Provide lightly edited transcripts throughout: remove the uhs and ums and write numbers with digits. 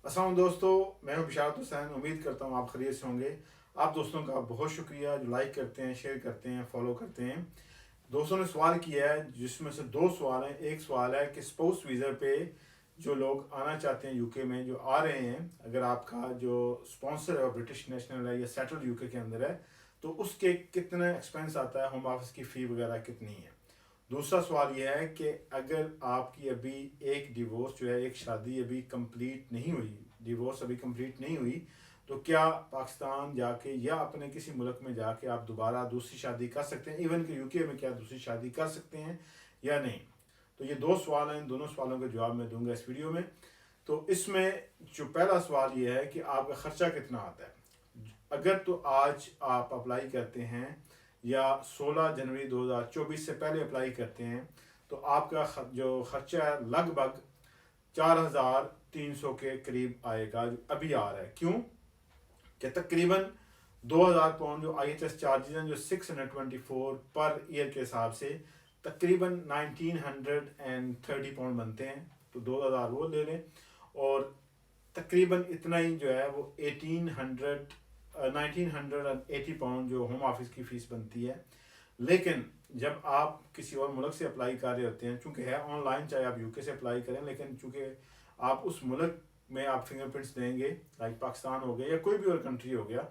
अस्सलाम दोस्तों, मैं हूं बिशारत हुसैन। उम्मीद करता हूं आप खैरियत से होंगे। आप दोस्तों का बहुत शुक्रिया जो लाइक करते हैं, शेयर करते हैं, फॉलो करते हैं। दोस्तों ने सवाल किया है जिसमें से दो सवाल हैं। एक सवाल है कि स्पाउस वीज़ा पे जो लोग आना चाहते हैं यूके में, जो आ रहे हैं, अगर आपका जो स्पॉन्सर है वो ब्रिटिश नेशनल है या सेटल यूके के अंदर है, तो उसके कितना एक्सपेंस आता है, होम ऑफिस की फ़ी वगैरह कितनी है। दूसरा सवाल यह है कि अगर आपकी अभी एक डिवोर्स जो है, एक शादी अभी कंप्लीट नहीं हुई, डिवोर्स अभी कंप्लीट नहीं हुई, तो क्या पाकिस्तान जाके या अपने किसी मुल्क में जाके आप दोबारा दूसरी शादी कर सकते हैं, इवन कि यूके में क्या दूसरी शादी कर सकते हैं या नहीं। तो ये दो सवाल हैं, इन दोनों सवालों का जवाब मैं दूंगा इस वीडियो में। तो इसमें जो पहला सवाल ये है कि आपका खर्चा कितना आता है। अगर तो आज आप अप्लाई करते हैं या 16 जनवरी 2024 से पहले अप्लाई करते हैं, तो आपका जो खर्चा है लगभग 4,300 के करीब आएगा, जो अभी आ रहा है। क्यों कि तकरीबन 2,000 पाउंड जो IHS चार्जेस हैं, जो 624 पर ईयर के हिसाब से तकरीबन 1930 पाउंड बनते हैं। तो 2,000 वो ले लें और तकरीबन इतना ही जो है वो 1980 पाउंड जो होम ऑफिस की फ़ीस बनती है। लेकिन जब आप किसी और मुल्क से अप्लाई कर रहे होते हैं, चूँकि है ऑनलाइन, चाहे आप यूके से अप्लाई करें, लेकिन चूँकि आप उस मुल्क में आप फिंगरप्रिंट्स देंगे, लाइक पाकिस्तान हो गया या कोई भी और कंट्री हो गया,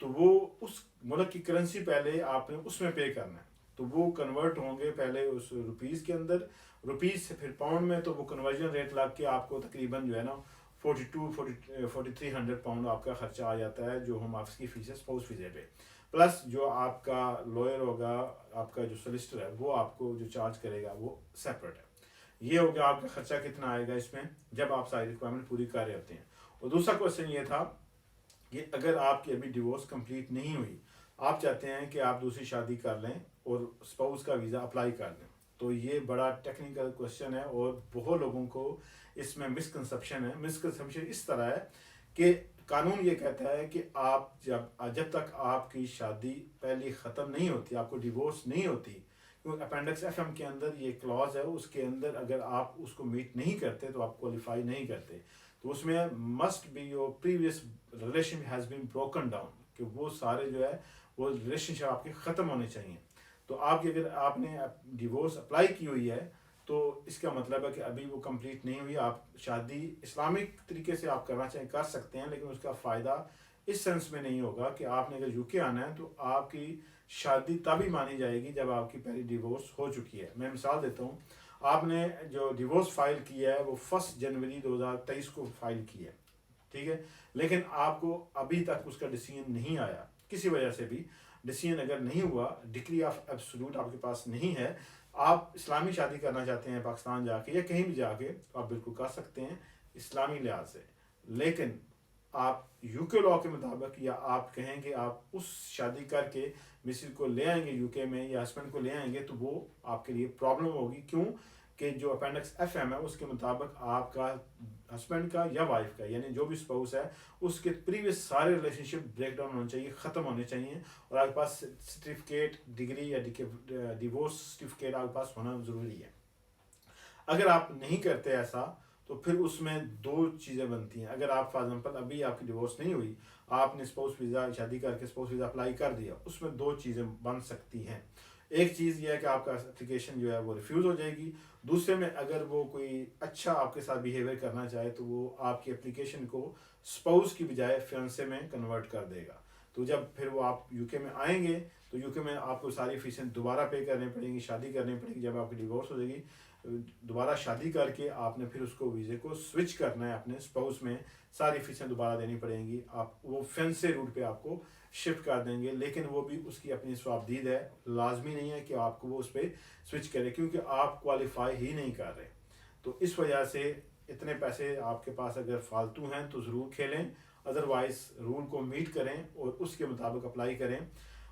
तो वो उस मुल्क की करेंसी पहले आपने उसमें पे करना है। तो वो कन्वर्ट होंगे पहले उस रुपीज़ के अंदर, रुपीज़ से फिर पाउंड में, तो वो कन्वर्जन रेट लग के आपको तकरीबन जो है ना 4300 पाउंड आपका खर्चा आ जाता है, जो होम ऑफिस की फीस है स्पाउस वीज़े पे। प्लस जो आपका लॉयर होगा, आपका जो सोलिसिटर है, वो आपको जो चार्ज करेगा वो सेपरेट है। ये हो गया आपका खर्चा कितना आएगा इसमें, जब आप सारी रिक्वायरमेंट पूरी कर रहे होते हैं। और दूसरा क्वेश्चन ये था कि अगर आपकी अभी डिवोर्स कंप्लीट नहीं हुई, आप चाहते हैं कि आप दूसरी शादी कर लें और स्पाउस का वीज़ा अप्लाई कर लें, तो ये बड़ा टेक्निकल क्वेश्चन है और बहुत लोगों को इसमें मिसकंसेप्शन है। मिसकंसेप्शन इस तरह है कि कानून ये कहता है कि आप जब तक आपकी शादी पहले ख़त्म नहीं होती, आपको डिवोर्स नहीं होती, क्योंकि अपेंडिक्स FM के अंदर ये क्लॉज है, उसके अंदर अगर आप उसको मीट नहीं करते तो आप क्वालिफाई नहीं करते। तो उसमें must be your previous relation has been broken down, कि वो सारे जो है वो रिलेशनशिप आपके ख़त्म होने चाहिए। तो आपकी अगर आपने डिवोर्स अप्लाई की हुई है, तो इसका मतलब है कि अभी वो कंप्लीट नहीं हुई। आप शादी इस्लामिक तरीके से आप करना चाहें कर सकते हैं, लेकिन उसका फ़ायदा इस सेंस में नहीं होगा कि आपने अगर यूके आना है तो आपकी शादी तभी मानी जाएगी जब आपकी पहली डिवोर्स हो चुकी है। मैं मिसाल देता हूँ, आपने जो डिवोर्स फाइल किया है वो 1 जनवरी 2023 को फाइल की है, ठीक है, लेकिन आपको अभी तक उसका डिसीजन नहीं आया, किसी वजह से भी डिसीजन अगर नहीं हुआ, डिग्री ऑफ एब्सोल्यूट आपके पास नहीं है, आप इस्लामी शादी करना चाहते हैं पाकिस्तान जाके या कहीं भी जाके, तो आप बिल्कुल कर सकते हैं इस्लामी लिहाज से। लेकिन आप यूके लॉ के मुताबिक, या आप कहेंगे आप उस शादी करके मिसिस को ले आएंगे यूके में या हस्बैंड को ले आएंगे, तो वो आपके लिए प्रॉब्लम होगी। क्यों कि जो अपेंडिक्स FM है उसके मुताबिक आपका हस्बैंड का या वाइफ का, यानी जो भी स्पाउस है, उसके प्रीवियस सारे रिलेशनशिप ब्रेक डाउन होने चाहिए, ख़त्म होने चाहिए, और आपके पास सर्टिफिकेट, डिग्री या डिवोर्स सर्टिफिकेट आपके पास होना ज़रूरी है। अगर आप नहीं करते ऐसा, तो फिर उसमें दो चीज़ें बनती हैं। अगर आप फॉर एग्जांपल अभी आपकी डिवोर्स नहीं हुई, आपने स्पाउस वीज़ा शादी करके स्पाउस वीज़ा अप्लाई कर दिया, उसमें दो चीज़ें बन सकती हैं। एक चीज़ यह है कि आपका एप्लीकेशन जो है वो रिफ्यूज़ हो जाएगी। दूसरे में अगर वो कोई अच्छा आपके साथ बिहेवियर करना चाहे, तो वो आपकी एप्लीकेशन को स्पाउस की बजाय फियांसे में कन्वर्ट कर देगा। तो जब फिर वो आप यूके में आएंगे, तो यूके में आपको सारी फीसें दोबारा पे करनी पड़ेंगी, शादी करनी पड़ेगी। जब आपकी डिवोर्स हो जाएगी, दोबारा शादी करके आपने फिर उसको वीज़े को स्विच करना है अपने स्पाउस में, सारी फीसें दोबारा देनी पड़ेंगी। आप वो फियांसे रूट पे आपको शिफ्ट कर देंगे, लेकिन वो भी उसकी अपनी स्वाबदीद है, लाजमी नहीं है कि आपको वो उस पर स्विच करे, क्योंकि आप क्वालिफाई ही नहीं कर रहे। तो इस वजह से इतने पैसे आपके पास अगर फालतू हैं तो ज़रूर खेलें, अदरवाइज़ रूल को मीट करें और उसके मुताबिक अप्लाई करें।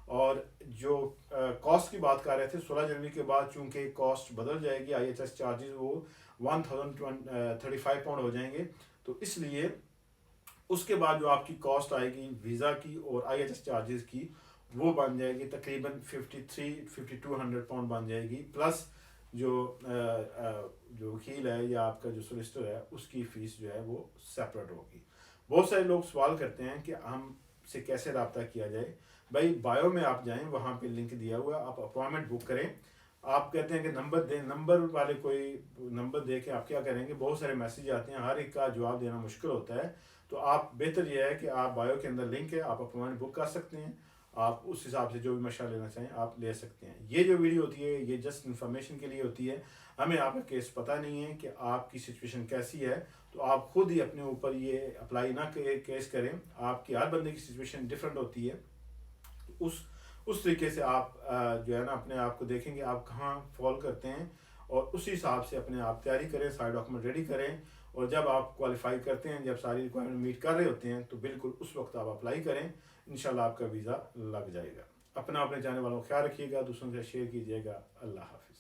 और जो कॉस्ट की बात कर रहे थे, 16 जनवरी के बाद चूंकि कॉस्ट बदल जाएगी, IHS चार्जेस वो 1035 पाउंड हो जाएंगे, तो इसलिए उसके बाद जो आपकी कॉस्ट आएगी वीज़ा की और IHS चार्जेस की, वो बन जाएगी तकरीबन 5200 पाउंड बन जाएगी। प्लस जो वकील है या आपका जो सोलिसिटर है उसकी फ़ीस जो है वो सेपरेट होगी। बहुत सारे लोग सवाल करते हैं कि हमसे कैसे रब्ता किया जाए। भाई बायो में आप जाएं, वहाँ पे लिंक दिया हुआ है, आप अपॉइंटमेंट बुक करें। आप कहते हैं कि नंबर दें, नंबर वाले कोई नंबर दे के आप क्या करेंगे, बहुत सारे मैसेज आते हैं, हर एक का जवाब देना मुश्किल होता है। तो आप बेहतर यह है कि आप बायो के अंदर लिंक है, आप अपॉइंटमेंट बुक कर सकते हैं। आप उस हिसाब से जो भी मशवरा लेना चाहें आप ले सकते हैं। ये जो वीडियो होती है ये जस्ट इन्फॉर्मेशन के लिए होती है। हमें आपका केस पता नहीं है कि आपकी सिचुएशन कैसी है, तो आप खुद ही अपने ऊपर ये अप्लाई ना केस करें। आपकी हर बंदे की सिचुएशन डिफरेंट होती है। उस तरीके से आप जो है ना अपने आप को देखेंगे आप कहाँ फॉल करते हैं, और उसी हिसाब से अपने आप तैयारी करें, सारे डॉक्यूमेंट रेडी करें। और जब आप क्वालिफाई करते हैं, जब सारी रिक्वायरमेंट मीट कर रहे होते हैं, तो बिल्कुल उस वक्त आप अप्लाई करें, इंशाल्लाह आपका वीज़ा लग जाएगा। अपने जाने वालों का ख्याल रखिएगा, दूसरों से शेयर कीजिएगा। अल्लाह हाफ़िज़।